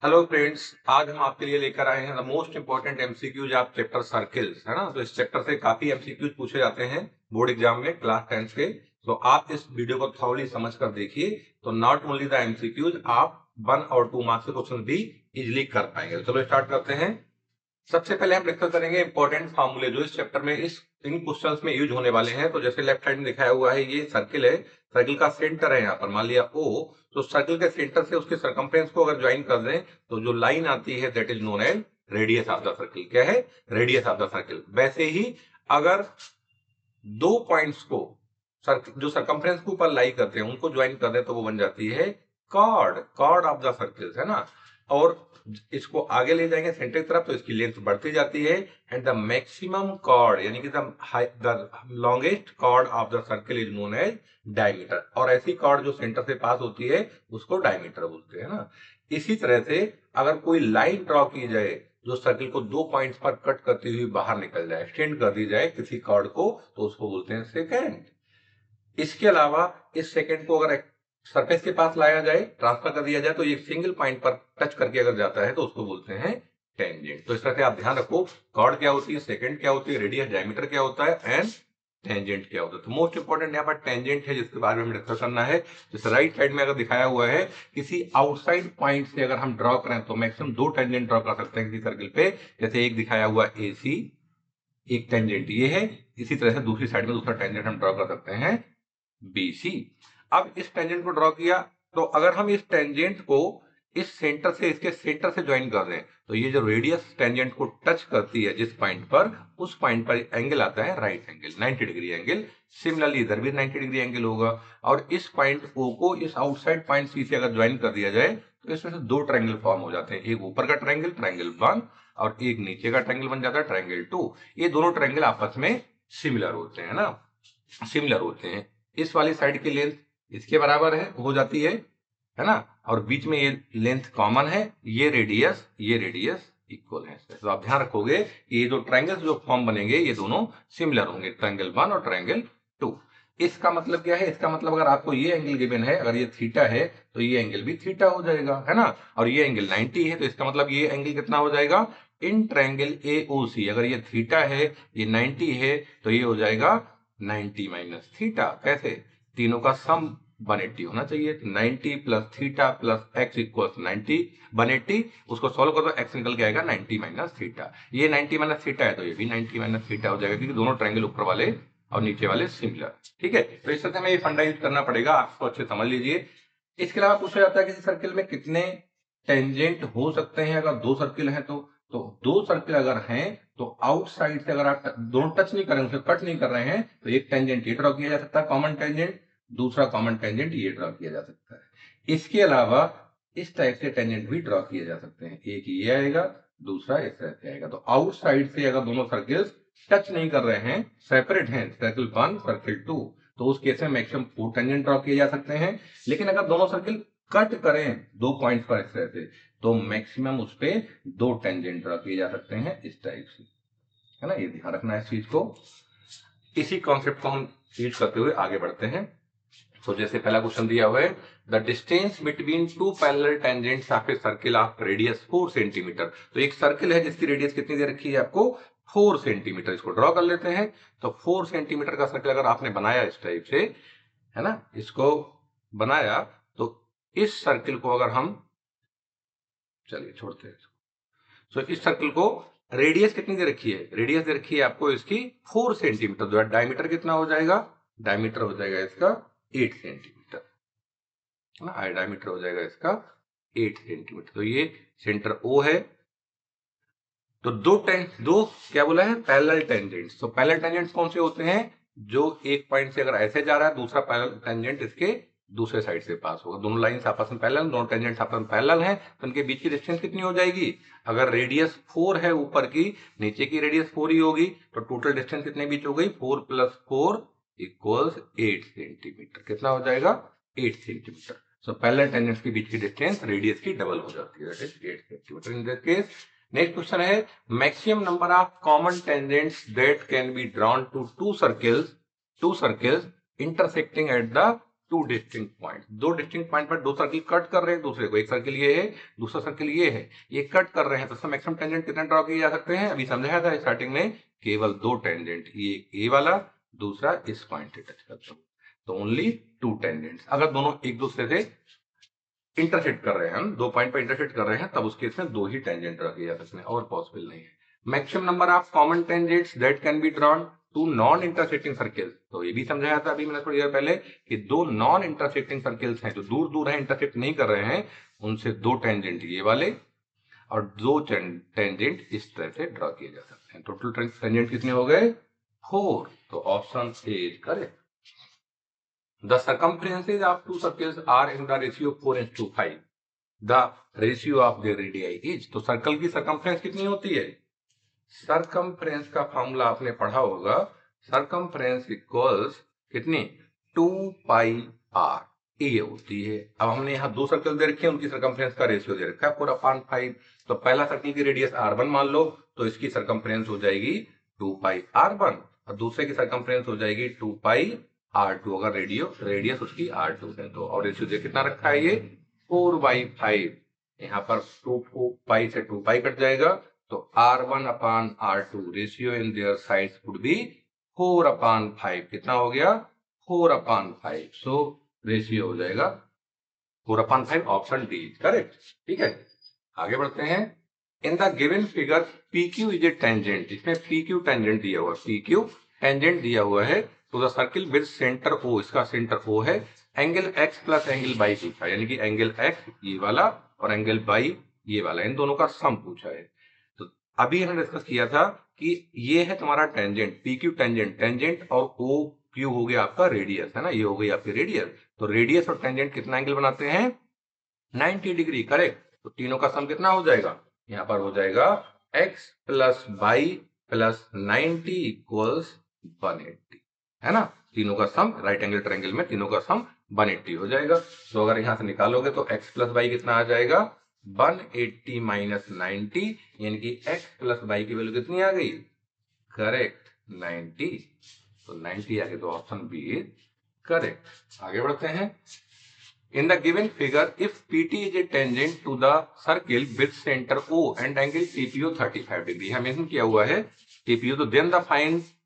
Hello friends, आज हम आपके लिए लेकर आए हैं the most important MCQs of chapter circles, है ना। तो इस चैप्टर से काफी एमसीक्यूज पूछे जाते हैं बोर्ड एग्जाम में क्लास 10 के। तो आप इस वीडियो को थॉरली समझ कर देखिए, तो नॉट ओनली द एमसीक्यूज, आप 1 और 2 मार्क्स के क्वेश्चन भी इजिली कर पाएंगे। तो चलो स्टार्ट करते हैं। सबसे पहले हम डिस्कस करेंगे इंपॉर्टेंट फार्मूले जो इस चैप्टर में इन क्वेश्चंस में यूज होने वाले हैं। तो जैसे लेफ्ट साइड में दिखाया हुआ है, ये सर्किल है, सर्किल का सेंटर है यहाँ पर, मान लिया ओ। तो सर्किल के सेंटर से उसके सरकमफ्रेंस को अगर ज्वाइन कर दें तो जो लाइन आती है that is known as radius of the circle. क्या है? Radius of the circle. वैसे ही अगर दो पॉइंट्स को जो सरकमफ्रेंस के ऊपर लाई करते हैं उनको ज्वाइन कर दें तो वो बन जाती है कॉर्ड ऑफ द सर्किल, है ना। और इसको आगे ले जाएंगे सेंटर की तरफ तो इसकी लेंथ बढ़ती जाती है। एंड द मैक्सिमम कॉर्ड यानी कि the longest chord of the circle is known as diameter. और ऐसी कॉर्ड जो सेंटर से पास होती है उसको डायमीटर बोलते हैं ना। इसी तरह से अगर कोई लाइन ड्रॉ की जाए जो सर्किल को दो पॉइंट्स पर कट करती हुई बाहर निकल जाए, एक्सटेंड कर दी जाए किसी कॉर्ड को, तो उसको बोलते हैं सेकेंड। इसके अलावा इस सेकेंड को अगर सरफेस के पास लाया जाए, ट्रांसफर कर दिया जाए, तो ये सिंगल पॉइंट पर टच करके अगर जाता है तो उसको बोलते हैं टेंजेंट। तो इस तरह से आप ध्यान रखो, कॉर्ड क्या होती है, सेकेंड क्या होती है, रेडियस डायमीटर क्या होता है, एंड टेंजेंट क्या होता है। तो मोस्ट इंपॉर्टेंट यहाँ पर टेंजेंट है जिसके बारे में हमें डिस्कस करना है। जैसे राइट साइड में अगर दिखाया हुआ है, किसी आउटसाइड पॉइंट से अगर हम ड्रॉ करें तो मैक्सिमम दो टेंजेंट ड्रॉ कर सकते हैं किसी सर्किल पे। जैसे एक दिखाया हुआ ए सी, एक टेंजेंट ये है। इसी तरह से दूसरी साइड में दूसरा टेंजेंट हम ड्रॉ कर सकते हैं BC। अब इस टेंजेंट को ड्रॉ किया, तो अगर हम इस टेंजेंट को इस सेंटर से, इसके सेंटर से ज्वाइन कर दें, तो ये जो रेडियस टेंजेंट को टच करती है जिस पॉइंट पर, उस पॉइंट पर एंगल आता है right angle, 90 degree angle. Similarly इधर भी 90 डिग्री एंगल होगा। और इस पॉइंट O को इस आउटसाइड पॉइंट C से अगर ज्वाइन कर दिया जाए तो इसमें से दो ट्रायंगल फॉर्म हो जाते हैं। एक ऊपर का ट्रायंगल, ट्रायंगल 1, और एक नीचे का ट्रायंगल बन जाता है ट्रायंगल 2। ये दोनों ट्रायंगल आपस में सिमिलर होते हैं ना, सिमिलर होते हैं। इस वाली साइड की लेंथ इसके बराबर है, हो जाती है ना। और बीच में ये लेंथ कॉमन है, ये रेडियस इक्वल है। तो आप ध्यान रखोगे ये जो ट्रायंगल्स जो फॉर्म बनेंगे ये दोनों सिमिलर होंगे, ट्रायंगल 1 और ट्रायंगल 2। इसका मतलब क्या है? इसका मतलब अगर आपको ये एंगल गिवन है, अगर ये थीटा है तो ये एंगल भी थीटा हो जाएगा, है ना। और ये एंगल 90 है तो इसका मतलब ये एंगल कितना हो जाएगा? इन ट्रायंगल AOC अगर ये थीटा है, ये 90 है, तो ये हो जाएगा 90 माइनस थीटा। कैसे? तीनों का सम 180 होना चाहिए। 90 plus theta plus x equal 90, 180। उसको सॉल्व कर दो, एक्स निकल के आएगा 90 माइनस थीटा। ये 90 माइनस थीटा है तो ये भी 90 माइनस थीटा हो जाएगा, क्योंकि दोनों ट्रायंगल ऊपर वाले और नीचे वाले सिमिलर। ठीक है, तो इस तरह से हमें ये फंडा यूज करना पड़ेगा, आपको अच्छे समझ लीजिए। इसके अलावा पूछा जाता है किसी सर्किल में कितने टेंजेंट हो सकते हैं अगर दो सर्किल हैं तो दो सर्किल अगर हैं तो आउटसाइड से अगर आप दोनों टच नहीं कर रहे हैं, उसे कट नहीं कर रहे हैं, तो एक टेंजेंट ये ड्रॉ किया जा सकता है कॉमन टेंजेंट, दूसरा कॉमन टेंजेंट ये ड्रॉ किया जा सकता है। इसके अलावा इस टाइप से टेंजेंट भी ड्रॉ किए जा सकते हैं, एक ये आएगा, दूसरा इस तरह से आएगा। तो आउटसाइड से अगर दोनों सर्किल्स टच नहीं कर रहे हैं, सेपरेट हैं, सर्किल 1 सर्किल 2, तो उस केस में मैक्सिमम 4 टेंजेंट ड्रॉ किए जा सकते हैं। लेकिन अगर दोनों सर्किल कट करें दो पॉइंट पर इस तरह से, तो मैक्सिमम उस पे दो टेंजेंट ड्रॉ किए जा सकते हैं इस टाइप से, है ना। ये ध्यान रखना है इस चीज को। इसी कॉन्सेप्ट को हम यूज करते हुए आगे बढ़ते हैं। तो जैसे पहला क्वेश्चन दिया हुआ है, the distance between two parallel tangents of A circle of radius 4 centimetre. तो एक सर्किल है जिसकी रेडियस कितनी दे रखी है आपको? 4 सेंटीमीटर। इसको ड्रॉ कर लेते हैं। तो 4 सेंटीमीटर का सर्किल अगर आपने बनाया इस टाइप से, है ना, इसको बनाया, तो इस सर्किल को अगर हम, चलिए छोड़ते हैं। तो इस सर्किल को रेडियस कितनी दे रखी है? रेडियस दे रखी है आपको इसकी 4 सेंटीमीटर। जो है डायमीटर कितना हो जाएगा? डायमीटर हो जाएगा इसका 8 सेंटीमीटर, है ना। डायमीटर हो जाएगा इसका 8 सेंटीमीटर। तो ये सेंटर O है। तो दो क्या बोला है? Parallel tangents. तो पैरेलल टेंजेंट्स कौन से होते हैं? जो एक पॉइंट से अगर ऐसे जा रहा है, दूसरा पैरेलल टेंजेंट इसके दूसरे साइड से पास होगा। दोनों लाइंस आपस में पैरेलल, दोनों टेंजेंट्स आपस में पैरेलल हैं, तो उनके बीच की डिस्टेंस कितनी हो जाएगी? अगर रेडियस 4 है ऊपर की, नीचे की रेडियस 4 ही होगी, तो टोटल डिस्टेंस कितने बीच हो गई? 4 प्लस 4 इक्वल्स 8 सेंटीमीटर। कितना हो जाएगा? 8 सेंटीमीटर। सो पैरेलल टेंजेंट्स के बीच की डिस्टेंस रेडियस की डबल हो जाती है, that is 8 centimetre in this case. Next question है, maximum number of common tangents that can be drawn to two circles intersecting at the two distinct point, दो distinct point पर दो circle cut कर रहे हैं दूसरे को, एक सर्किल ये है दूसरा सर्किल ये है, ये कट कर रहे हैं तो मैक्सिमम टेंजेंट कितने ड्रॉ किए जा सकते हैं? अभी समझाया था स्टार्टिंग में, केवल दो टेंजेंट, ये वाला, दूसरा इस पॉइंट से टच करता हूं, तो ओनली टू टेंजेंट्स। अगर दोनों एक दूसरे से इंटरसेक्ट कर रहे हैं, हम दो पॉइंट पर इंटरसेक्ट कर रहे हैं, तब उस केस में दो ही टेंजेंट ड्रॉ किए जा सकते हैं, और पॉसिबल नहीं है। Maximum number of common tangents that can be drawn to non intersecting circles, तो ये भी समझाया था अभी मैंने थोड़ी देर पहले कि दो नॉन इंटरसेक्टिंग सर्किल्स हैं, जो दूर दूर है, इंटरसेक्ट नहीं कर रहे हैं, उनसे दो टेंजेंट ये वाले और दो टेंजेंट इस तरह से ड्रॉ किए जा सकते हैं। टोटल टेंजेंट कितने हो गए? 4, तो option A is correct. The circumferences of two circles are in the ratio 4:5. The ratio of their radii is, तो सर्कल की सर्कमफ्रेंस कितनी होती है? सर्कमफ्रेंस का फॉर्मूला आपने पढ़ा होगा, सर्कमफ्रेंस इक्वल्स कितनी? 2πr, ये होती है। अब हमने यहाँ दो सर्कल दे रखे हैं, उनकी सर्कमफ्रेंस का रेशियो दे रखा है 4/5, तो पहला सर्कल की रेडियस r1 मान लो, तो इसकी सर्कमफ्रेंस हो जाएगी 2πr1 और दूसरे की सर्कमफ्रेंस हो जाएगी 2πr2, अगर रेडियस उसकी r2 है तो। और रेशियो कितना रखा है ये? 4/5, यहाँ पर 2π से 2π कट जाएगा, तो r1/r2 ratio in their sides would be 4/5, कितना हो गया? 4/5, सो रेशियो हो जाएगा 4/5, ऑप्शन डी करेक्ट। ठीक है, आगे बढ़ते हैं। In the given figure PQ is a tangent, इसमें PQ टेंजेंट दिया हुआ है, PQ टेंजेंट दिया हुआ है तो the circle with centre O, इसका सेंटर O है, angle x plus angle y पूछा है, यानी कि एंगल x ये वाला और एंगल y ये वाला, इन दोनों का सम पूछा है। तो अभी हमने डिस्कस किया था कि ये है तुम्हारा टेंजेंट, PQ टेंजेंट और OQ हो गया आपका रेडियस, है ना, ये हो गई आपकी रेडियस। तो रेडियस और टेंजेंट कितना एंगल बनाते हैं? 90 डिग्री, करेक्ट। तो तीनों का सम कितना हो जाएगा? यहाँ पर हो जाएगा x plus y plus 90 equals 180, है ना। तीनों का सम, राइट एंगल ट्रायंगल में तीनों का सम 180 हो जाएगा। तो अगर यहां से निकालोगे तो x प्लस वाई कितना आ जाएगा? 180 माइनस 90, यानी कि x प्लस वाई की वैल्यू कितनी आ गई? करेक्ट 90, तो 90 आ गई, तो ऑप्शन बी इज करेक्ट। आगे बढ़ते हैं। In the given figure, if PT is a tangent to the circle with center O and angle TPO 35 degree, है मेंशन किया हुआ है TPO, तो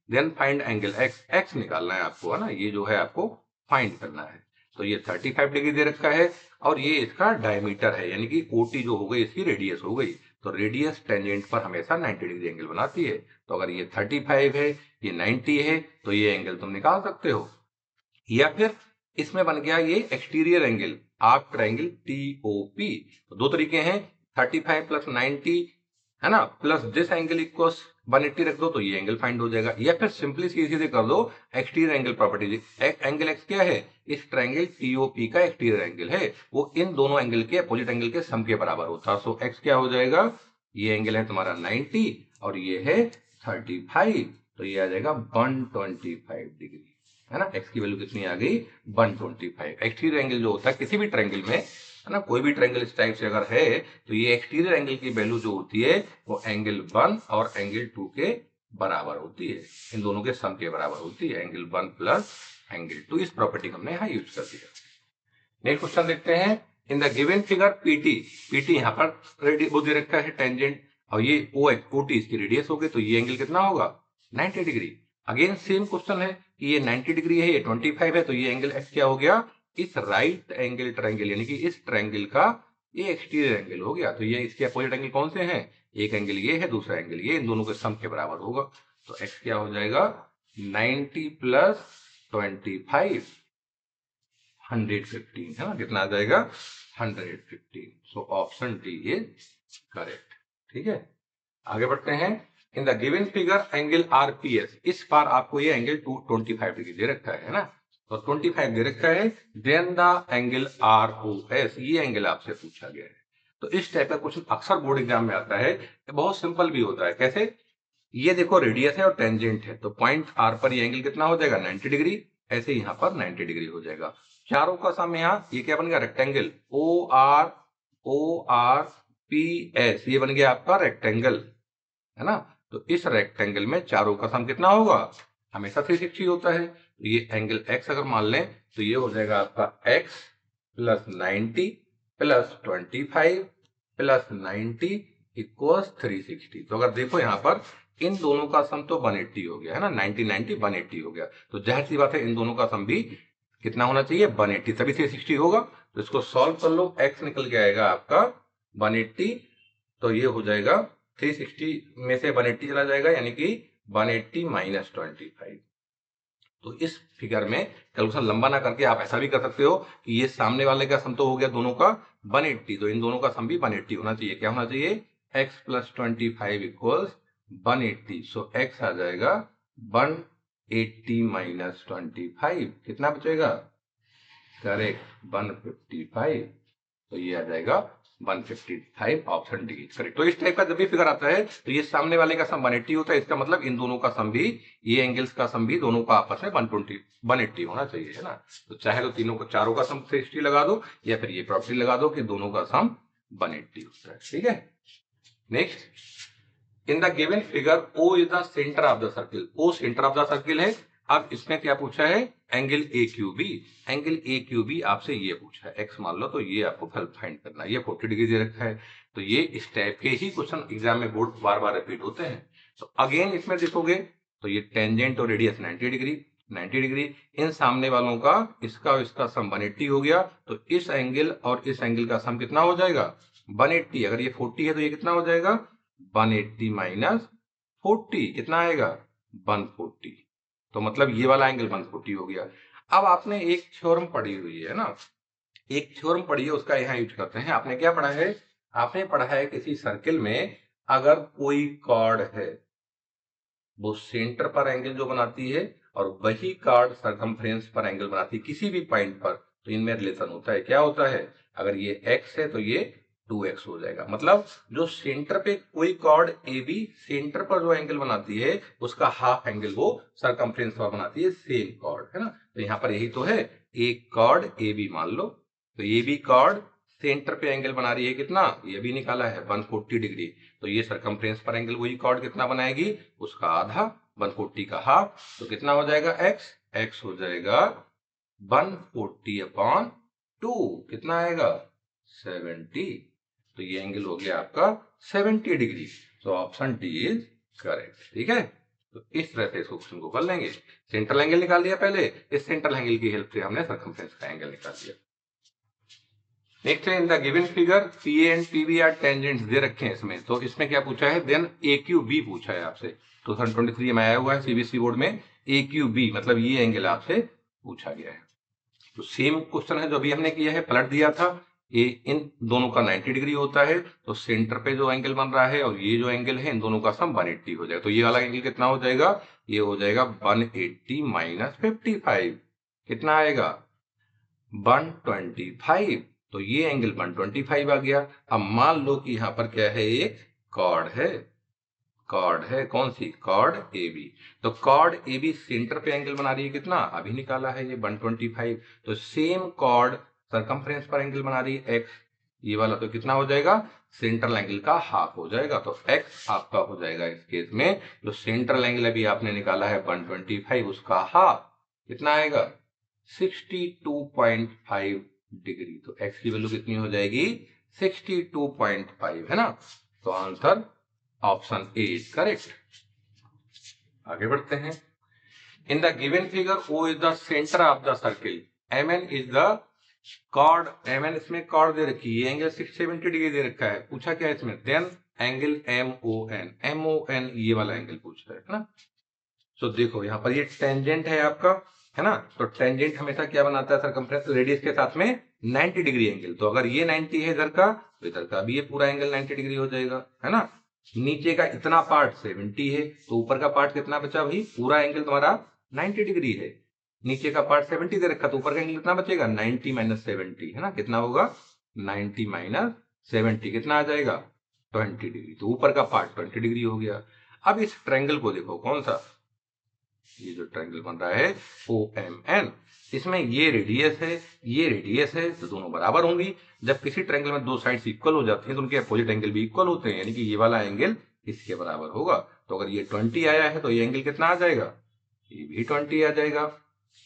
then find angle x, x निकालना है आपको, है ना, ये जो है आपको फाइंड करना है। तो ये 35 डिग्री दे रखा है और ये इसका डायमीटर है, यानी कि OT जो हो गई इसकी रेडियस हो गई। तो रेडियस टेंजेंट पर हमेशा 90 डिग्री एंगल बनाती है। तो अगर ये 35 है, ये 90 है, तो ये एंगल तुम निकाल सकते हो। या फिर इसमें बन गया ये exterior angle, arc triangle TOP। तो दो तरीके हैं, 35 प्लस 90, है ना, प्लस दिस एंगल इक्वल्स 180 रख दो तो ये एंगल फाइंड हो जाएगा। या फिर सिंपली सीधे कर दो exterior angle property, angle x क्या है? इस ट्रायंगल TOP का एक्सटीरियर एंगल है, वो इन दोनों एंगल के अपोजिट एंगल के सम के बराबर होता है। सो एक्स क्या हो जाएगा? ये एंगल है तुम्हारा 90 और ये है 35, तो ये आ जाएगा 125 डिग्री, है ना। x की वैल्यू कितनी आ गई? 125। एक्सटीरियर एंगल जो होता है किसी भी ट्रायंगल में, है ना, कोई भी ट्रायंगल इस टाइप से अगर है तो ये एक्सटीरियर एंगल की वैल्यू जो होती है वो एंगल 1 और एंगल 2 के बराबर होती है, इन दोनों के सम के बराबर होती है, एंगल 1 प्लस एंगल 2। इस प्रॉपर्टी को हमने यहाँ यूज कर दिया। नेक्स्ट क्वेश्चन देखते हैं। In the given figure PT यहाँ पर वो दे रखा है टेंजेंट, और ये OT इसकी रेडियस हो गई, तो ये एंगल कितना होगा? 90 डिग्री। अगेन सेम क्वेश्चन है कि ये 90 डिग्री है, ये 25 है, तो ये एंगल x क्या हो गया? इस राइट एंगल ट्रायंगल, यानी कि इस ट्रायंगल का ये एक्सटीरियर एंगल हो गया। तो ये इसके अपोजिट एंगल कौन से हैं? एक एंगल ये है, दूसरा एंगल ये, इन दोनों के सम के बराबर होगा। तो x क्या हो जाएगा? 90 प्लस 25 115, है ना, कितना आ जाएगा? 115। So option D is correct. ठीक है, आगे बढ़ते हैं। In the given figure angle RPS, इस बार आपको ये एंगल 25 डिग्री दे रखा है ना, तो 25 दे रखा है। देन द एंगल ROS, ये एंगल आपसे पूछा गया है। तो इस टाइप का क्वेश्चन अक्सर बोर्ड एग्जाम में आता है, बहुत सिंपल भी होता है। कैसे? ये देखो रेडियस है और टेंजेंट है, तो पॉइंट R पर ये एंगल कितना हो जाएगा? 90 डिग्री। ऐसे यहाँ पर 90 डिग्री हो जाएगा। चारों का सम यहाँ, ये क्या बन गया? रेक्टेंगल ORPS, ये बन गया आपका रेक्टेंगल, है ना। तो इस रेक्टेंगल में चारों का सम कितना होगा? हमेशा 360 होता है, तो ये एंगल x अगर मान लें तो ये हो जाएगा आपका x plus 90 plus 25 plus 90 equals 360। तो अगर देखो यहाँ पर इन दोनों का सम तो 180 हो गया है ना, 90 90 180 हो गया। तो जाहिर सी बात है इन दोनों का सम भी कितना होना चाहिए, 180, तभी 360 होगा। तो इसको सॉल्व कर लो, x निकल के आएगा आपका 180, तो ये हो जाएगा 360 में से 180 चला जाएगा, यानी कि 180 माइनस 25। तो इस फिगर में कैलकुलेशन लंबा ना करके आप ऐसा भी कर सकते हो कि ये सामने वाले का सम तो हो गया दोनों का 180, तो इन दोनों का सम भी 180 होना चाहिए। क्या होना चाहिए, x प्लस 25 इक्वल्स 180। सो x आ जाएगा 180 माइनस 25, कितना बचेगा, करेक्ट 155। तो ये आ जाएगा 155, ऑप्शन डी करेक्ट। तो इस टाइप का जब भी फिगर आता है तो ये सामने वाले का सम 180 होता है, इसका मतलब इन दोनों का सम भी, ये एंगल्स का सम भी दोनों का आपस में 180 होना चाहिए, है ना। तो चाहे तो तीनों को चारों का सम 360 लगा दो, या फिर ये प्रॉपर्टी लगा दो कि दोनों का सम 180 होता है, ठीक है। Next, in the given figure O is the centre of the circle. O centre of the circle है। अब इसमें क्या पूछा है, एंगल AQB। एंगल AQB आपसे ये पूछा है, x मान लो, तो ये आपको फाइंड करना है। ये 40 डिग्री दे रखा है, तो ये इस टाइप के ही क्वेश्चन एग्जाम में बोर्ड बार बार रिपीट होते हैं। तो अगेन इसमें देखोगे तो ये टेंजेंट और रेडियस 90 डिग्री, 90 डिग्री, इन सामने वालों का इसका और इसका सम 180 हो गया। तो इस एंगल और इस एंगल का सम कितना हो जाएगा, 180। अगर ये 40 है तो ये कितना हो जाएगा, 180 माइनस 40, कितना आएगा, 140। तो मतलब ये वाला एंगल 140 हो गया। अब आपने एक थ्योरम पढ़ी हुई है ना, एक थ्योरम पढ़ी है, उसका यहाँ यूज करते हैं। आपने क्या पढ़ा है, आपने पढ़ा है किसी सर्किल में अगर कोई कॉर्ड है वो सेंटर पर एंगल जो बनाती है और वही कार्ड सरकमफ्रेंस पर एंगल बनाती है किसी भी पॉइंट पर, तो इनमें रिलेशन होता है। क्या होता है, अगर ये x है तो ये 2x हो जाएगा। मतलब जो सेंटर पे कोई कॉर्ड AB सेंटर पर जो एंगल बनाती है उसका हाफ एंगल वो सरकमफ्रेंस पर बनाती है, सेम कॉर्ड, है ना। तो यहाँ पर यही तो है, एक कॉर्ड AB मान लो, तो AB कॉर्ड सेंटर पे एंगल बना रही है, कितना, ये भी निकाला है 140 डिग्री। तो ये सरकमफ्रेंस पर एंगल वही कॉर्ड कितना बनाएगी, उसका आधा, 140 का हाफ, तो कितना हो जाएगा x, x हो जाएगा 140/2, कितना आएगा, 70। तो ये एंगल हो गया आपका 70 डिग्री। तो ऑप्शन डी इज करेक्ट, ठीक है। तो इस तरह से इस क्वेश्चन को कर लेंगे। सेंट्रल एंगल निकाल लिया पहले, इस सेंट्रल एंगल की हेल्प से हमने सरकमफ्रेंस का एंगल निकाल लिया। नेक्स्ट है, in the given figure PA and PB are tangents दे रखे हैं इसमें। तो इसमें क्या पूछा है, देन AQB पूछा है आपसे। 2023 में आया हुआ है CBSE बोर्ड में, AQB मतलब ये एंगल आपसे पूछा गया है। तो सेम क्वेश्चन है जो अभी हमने किया है, पलट दिया था। ये इन दोनों का 90 डिग्री होता है, तो सेंटर पे जो एंगल बन रहा है और ये जो एंगल है इन दोनों का सम 180 हो जाएगा। तो ये वाला एंगल कितना हो जाएगा, ये हो जाएगा 180 माइनस 55, कितना आएगा, 125। तो ये एंगल 125 आ गया। अब मान लो कि यहां पर क्या है, एक कॉर्ड है, कॉर्ड है, कौन सी, कॉर्ड AB। तो कॉर्ड AB सेंटर पे एंगल बना रही है, कितना, अभी निकाला है ये 125। तो सेम कॉर्ड सरकमफ्रेंस पर एंगल बना रही है x, ये वाला, तो कितना हो जाएगा, सेंट्रल एंगल का हाफ हो जाएगा। तो x आपका हो जाएगा इस केस में, जो सेंट्रल एंगल अभी आपने निकाला है 125, उसका हाफ कितना आएगा, 62.5 डिग्री। तो x की वैल्यू कितनी हो जाएगी, 62.5, है ना। तो answer option A is correct. आगे बढ़ते हैं। In the given figure O is the centre of the circle, MN is the chord, MN इसमें कॉर्ड दे रखी है, एंगल 670 डिग्री दे रखा है। पूछा क्या है इसमें, देन एंगल MON ये वाला एंगल पूछा है ना। तो देखो यहाँ पर ये टेंजेंट है आपका, है ना। तो टेंजेंट हमेशा क्या बनाता है, सरकमफ्रेंस रेडियस के साथ में 90 डिग्री एंगल। तो अगर ये 90 है इधर का, तो इधर का भी ये पूरा एंगल 90 डिग्री हो जाएगा, है ना। नीचे का इतना पार्ट 70 है, तो ऊपर का पार्ट कितना बचा भाई, पूरा एंगल तुम्हारा 90 डिग्री है। नीचे का पार्ट 70 दे रखा, तो ऊपर का एंगल कितना बचेगा, 90 माइनस 70, है ना। कितना होगा, 90 माइनस 70, कितना आ जाएगा, 20 डिग्री। तो ऊपर का पार्ट 20 डिग्री हो गया। अब इस ट्रायंगल को देखो, कौन सा, ये जो ट्रायंगल बन रहा है OMN, इसमें ये रेडियस है, ये रेडियस है, तो दोनों बराबर होंगी। जब किसी ट्रायंगल में दो साइड्स इक्वल हो जाती हैं तो उनके अपोजिट एंगल भी इक्वल होते हैं, यानी कि ये वाला एंगल इसके बराबर होगा। तो अगर ये 20 आया है तो ये एंगल कितना आ जाएगा, ये भी 20 आ जाएगा।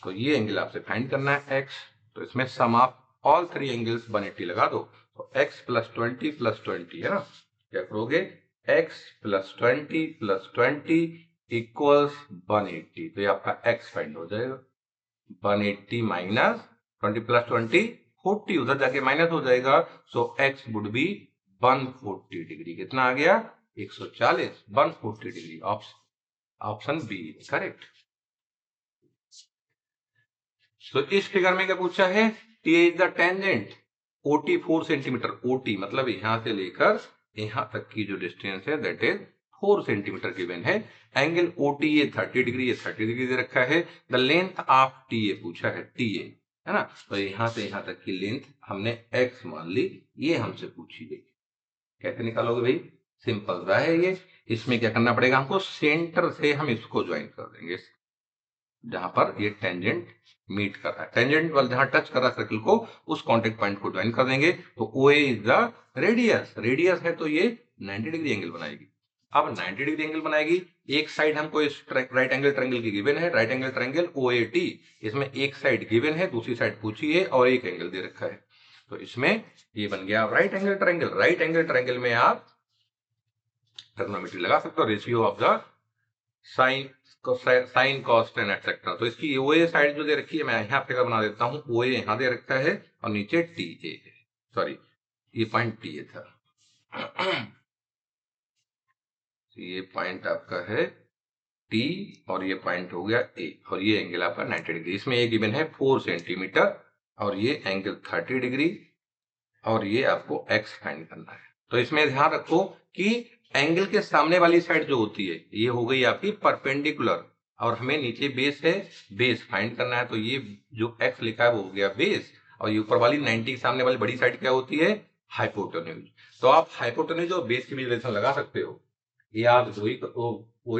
तो ये एंगल आपसे फाइंड करना है एक्स। तो इसमें सम ऑफ ऑल थ्री एंगल्स 180 लगा दो। तो x प्लस 20 है ना, क्या करोगे, x प्लस 20 इक्वल्स 180। तो ये आपका x फाइंड हो जाएगा। 180 माइनस 20 प्लस 20 40, उधर जाके माइनस हो जाएगा। सो x वुड बी 140 डिग्री। कितना आ गया, 140, 140 डिग्री। Option B correct. तो इस फिगर में क्या पूछा है, T is the tangent, OT 4 centimetre. OT मतलब यहां से लेकर यहां तक की जो डिस्टेंस है दैट इज 4 सेंटीमीटर गिवन है। एंगल ओटी ये 30 डिग्री, ये 30 डिग्री दे रखा है। The length of T A पूछा है, टी ए है ना, तो यहां से यहां तक की लेंथ हमने एक्स मान ली, ये हमसे पूछी गई। कैसे निकालोगे भाई, सिंपल सा है ये। इसमें क्या करना पड़ेगा हमको, सेंटर से हम इसको ज्वाइन कर देंगे, जहां पर ये टेंजेंट मीट कर रहा है, टेंजेंट वाला जहां टच कर रहा है सर्किल को, उस कांटेक्ट पॉइंट को ज्वाइन कर देंगे। तो O is the radius, radius है तो ये 90 डिग्री एंगल बनाएगी। अब 90 डिग्री एंगल बनाएगी, एक साइड हमको इस राइट एंगल ट्रायंगल की गिवन है, राइट एंगल ट्रायंगल OAT। इसमें एक साइड गिवन है, दूसरी साइड पूछी है और एक एंगल दे रखा है। तो इसमें ये बन गया right angle triangle. Right angle triangle में आप ट्रिग्नोमेट्री लगा सकते हो, ratio of the sine cos tan etcetera. तो इसकी ओए साइड जो दे रखी है, मैं यहाँ फिगर बना देता हूँ। ओए यहाँ दे रखा है और नीचे टी ए है, सॉरी ये पॉइंट टी ए था। ये पॉइंट आपका है टी और ये पॉइंट हो गया ए, और ये एंगल आपका 90 डिग्री। इसमें ये गिवन है 4 सेंटीमीटर और ये एंगल 30 डिग्री, और ये आपको एक्स फाइंड करना है। तो इसमें ध्यान रखो कि एंगल के सामने वाली साइड जो होती है ये हो गई आपकी परपेंडिकुलर, और हमें नीचे बेस है, बेस फाइंड करना है। तो ये जो एक्स लिखा है वो हो गया बेस, और ये ऊपर वाली 90 के सामने वाली बड़ी साइड क्या होती है, हाइपोटेन्यूज। तो आप हाइपोटेन्यूज और बेस की भी रिलेशन लगा सकते हो। ये आप वही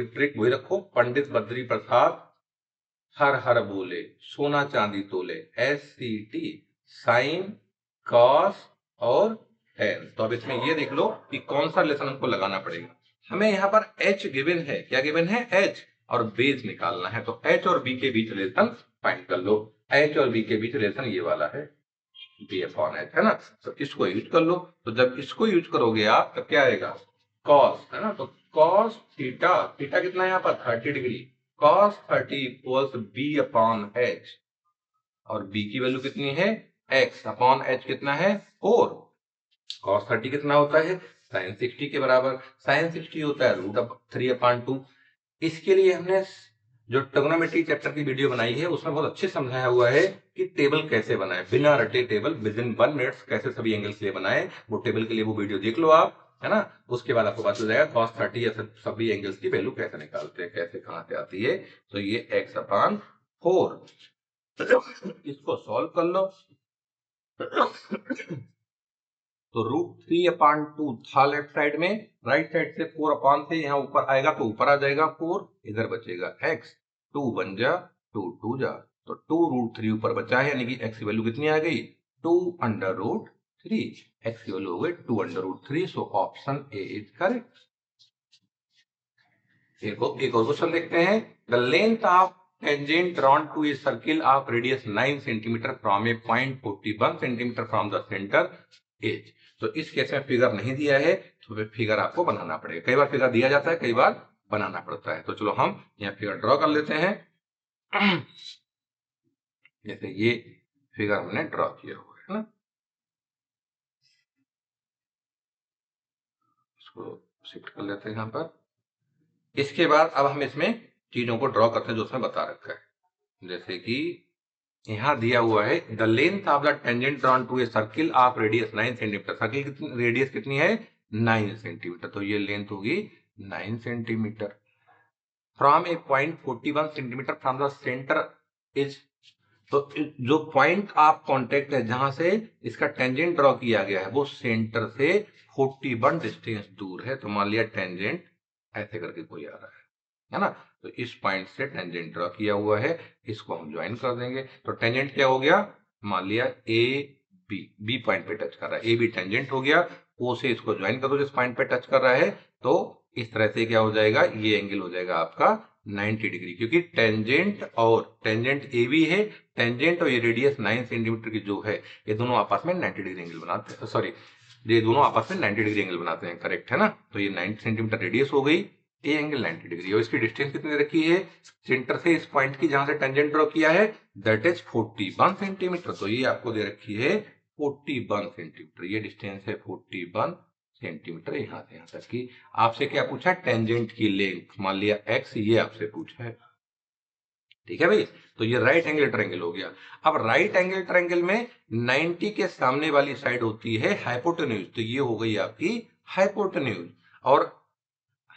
ट्रिक वही रखो, पंडित बद्री प्रसाद हर हर बोले, सोना चांदी तोले, SCT साइन कॉस और टेन। तो अब इसमें ये देख लो कि कौन सा रिलेशन हमको लगाना पड़ेगा। हमें यहाँ पर H गिवन है, क्या गिवन है, H, और बेस निकालना है। तो H और B के बीच रिलेशन फाइंड कर लो। H और B के बीच रिलेशन ये वाला है, B अपॉन H, है ना। तो इसको यूज कर लो। तो जब इसको यूज करोगे आप, तब क्या आएगा, कॉस, है ना। तो कॉस थीटा, थीटा कितना है यहाँ पर 30 degree, cos 30 equals B upon H, और B की वैल्यू कितनी है, X अपॉन H कितना है 4। कॉस 30 कितना होता है, साइन 60 के बराबर। साइन 60 होता है √3/2। इसके लिए हमने जो ट्रिग्नोमेट्री चैप्टर की वीडियो बनाई है उसमें बहुत अच्छे समझाया हुआ है कि टेबल कैसे बनाए, बिना रटे टेबल विद इन 1 मिनट कैसे सभी एंगल्स के लिए बनाए। वो टेबल के लिए वो वीडियो देख लो आप, है ना। उसके बाद आपको पता चल जाएगा cos 30 या सभी एंगल्स की वैल्यू कैसे निकालते हैं, कैसे कहां से आती है। तो ये x अपॉन 4, इसको सॉल्व कर लो। तो √3/2 था लेफ्ट साइड में, राइट साइड से 4 अपॉन से यहाँ ऊपर आएगा तो ऊपर आ जाएगा 4, इधर बचेगा x, 2 बन जा 2 2 जा, तो 2√3 ऊपर बचा है, यानी कि x की वैल्यू कितनी आ गई, 2√3। x की वैल्यू हो गई 2√3। So option A is correct. एक और क्वेश्चन देखते हैं। The length of tangent drawn to a circle of radius 9 cm from a point 41 cm from the center is। तो इस केस में फिगर नहीं दिया है, तो फिगर आपको बनाना पड़ेगा। कई बार फिगर दिया जाता है, कई बार बनाना पड़ता है। तो चलो हम यहाँ फिगर ड्रॉ कर लेते हैं। जैसे ये फिगर हमने ड्रॉ किया हुआ है ना, इसको शिफ्ट कर लेते हैं यहाँ पर। इसके बाद अब हम इसमें चीजों को ड्रॉ करते हैं जो उसमें बता रखा है। जैसे कि यहाँ दिया हुआ है the length of the tangent drawn to a circle of radius 9 centimetre. Circle की रेडियस कितनी है, 9 सेंटीमीटर। तो ये लेंथ होगी 9 centimetre. From a point 41 centimetre from the centre is. तो जो पॉइंट ऑफ कांटेक्ट है जहां से इसका टेंजेंट ड्रॉ किया गया है वो सेंटर से 41 डिस्टेंस दूर है। तो मान लिया टेंजेंट ऐसे करके कोई आ रहा है ना। तो इस पॉइंट से टेंजेंट ड्रॉ किया हुआ है, इसको हम ज्वाइन कर देंगे। तो टेंजेंट क्या हो गया, मान लिया ए बी पॉइंट पे टच कर रहा है, ए बी टेंजेंट हो गया। ओ से इसको ज्वाइन कर दो जिस पॉइंट पे टच कर रहा है। तो इस तरह से क्या हो जाएगा, ये एंगल हो जाएगा आपका 90 डिग्री, क्योंकि टेंजेंट ए बी है, टेंजेंट और ये रेडियस 9 सेंटीमीटर की जो है, ये दोनों आपस में 90 डिग्री एंगल बनाते हैं। सॉरी, ये दोनों आपस में 90 डिग्री एंगल बनाते हैं, करेक्ट है ना। तो ये 90 सेंटीमीटर रेडियस हो गई, ये एंगल 90 डिग्री, और इसकी डिस्टेंस कितनी रखी है सेंटर से इस पॉइंट की जहां से टेंजेंट ड्रॉ किया है, दैट इज 41 सेंटीमीटर। तो ये आपको दे रखी है 41 सेंटीमीटर, ये डिस्टेंस है 41 सेंटीमीटर यहाँ से यहाँ तक की। आपसे क्या पूछा, टेंजेंट की लेंथ, मान लिया x, ये आपसे पूछा है, ठीक है भाई। तो ये राइट एंगल ट्रायंगल हो गया। अब राइट एंगल ट्रायंगल में 90 के सामने वाली साइड होती है हाइपोटेन्यूज, तो ये हो गई आपकी हाइपोटेन्यूज, और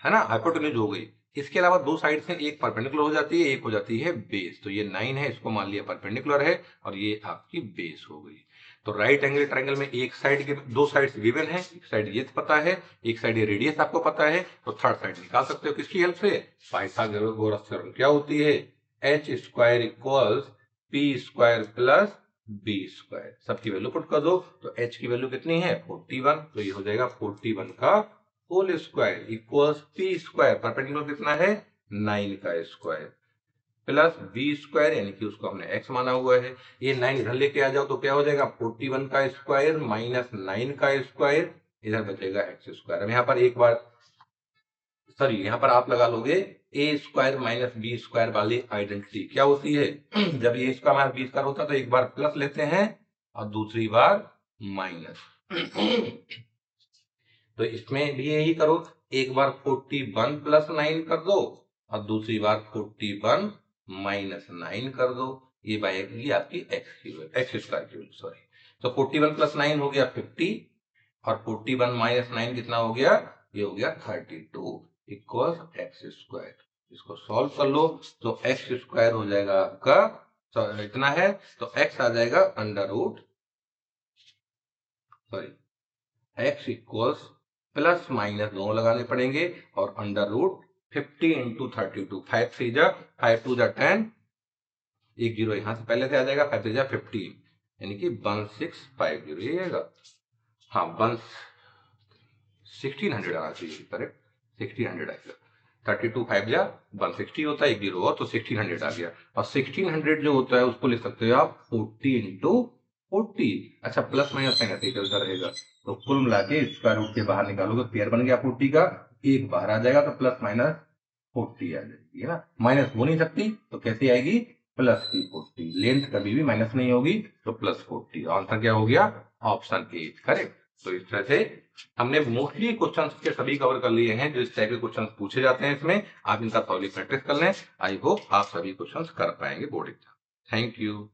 है ना, हाइपोटेन्यूज हो गई। इसके अलावा दो साइड से एक परपेंडिकुलर हो जाती है, एक हो जाती है बेस। तो ये 9 है, इसको मान लिया परपेंडिकुलर है, और ये आपकी बेस हो गई। तो राइट एंगल ट्रायंगल में एक साइड के दो साइड्स गिवन है, एक साइड ये पता है, एक साइड ये रेडियस आपको पता है, तो थर्ड साइड निकाल सकते हो किसकी हेल्प से, पाइथागोरस थ्योरम। क्या होती है, H square equals P square plus B square. सबकी वैल्यू पुट कर दो, तो एच की वैल्यू कितनी है 41, तो ये हो जाएगा 41 का whole square equals P square, perpendicular कितना है 9 का स्क्वायर, प्लस बी स्क्वायर, यानी कि उसको हमने एक्स माना हुआ है। ये 9 इधर लेके आ जाओ तो क्या हो जाएगा 41 का स्क्वायर माइनस 9 का स्क्वायर, इधर बचेगा एक्स स्क्वायर। अब यहाँ पर एक बार सॉरी, यहाँ पर आप लगा लोगे ए स्क्वायर माइनस बी स्क्वायर वाली आइडेंटिटी क्या होती है जब ए स्क्वायर माइनस बी स्क्वायर होता है तो एक बार प्लस लेते हैं और दूसरी बार माइनस तो इसमें भी यही करो, एक बार 41 प्लस 9 कर दो और दूसरी बार 41 माइनस 9 कर दो। ये बाई आपकी एक्स स्क्वायर की वैल्यू, सॉरी। तो 41 प्लस 9 हो गया 50 और 41 माइनस 9 कितना हो गया, ये हो गया 32 इक्वल एक्स स्क्वायर। इसको सॉल्व कर लो तो एक्स स्क्वायर हो जाएगा आपका इतना है, तो एक्स आ जाएगा under root sorry X equals plus minus दोनों लगाने पड़ेंगे और अंडर रूट 50 इंटू 32, 5 3 जा 5 2 जा 10, एक जीरो यहां से पहले से आ जाएगा, 5 3 जा 15, यानी कि 1650 ये आएगा। हाँ 1600 आना चाहिए, करेक्ट 1600 आएगा। 32 5 जा 160 होता है, एक जीरो और तो 1600 आ गया। और 1600 जो होता है उसको लिख सकते हो आप 40 इंटू 40। अच्छा प्लस माइनस साइन ऐसे चलता रहेगा, तो कुल मिला के स्क्वायर रूट के बाहर निकालोगे पेयर बन गया 40 का, एक बाहर आ जाएगा तो प्लस माइनस 40 आ जाएगी, है ना। माइनस हो नहीं सकती तो कैसे आएगी, प्लस की 40, लेंथ कभी भी माइनस नहीं होगी तो प्लस 40। आंसर क्या हो गया, ऑप्शन ए करेक्ट। तो इस तरह से हमने मोस्टली क्वेश्चंस के सभी कवर कर लिए हैं जो इस टाइप के क्वेश्चंस पूछे जाते हैं इसमें। आप इनका थॉरली प्रैक्टिस कर लें, आई होप आप सभी क्वेश्चंस कर पाएंगे बोर्ड एग्जाम। Thank you.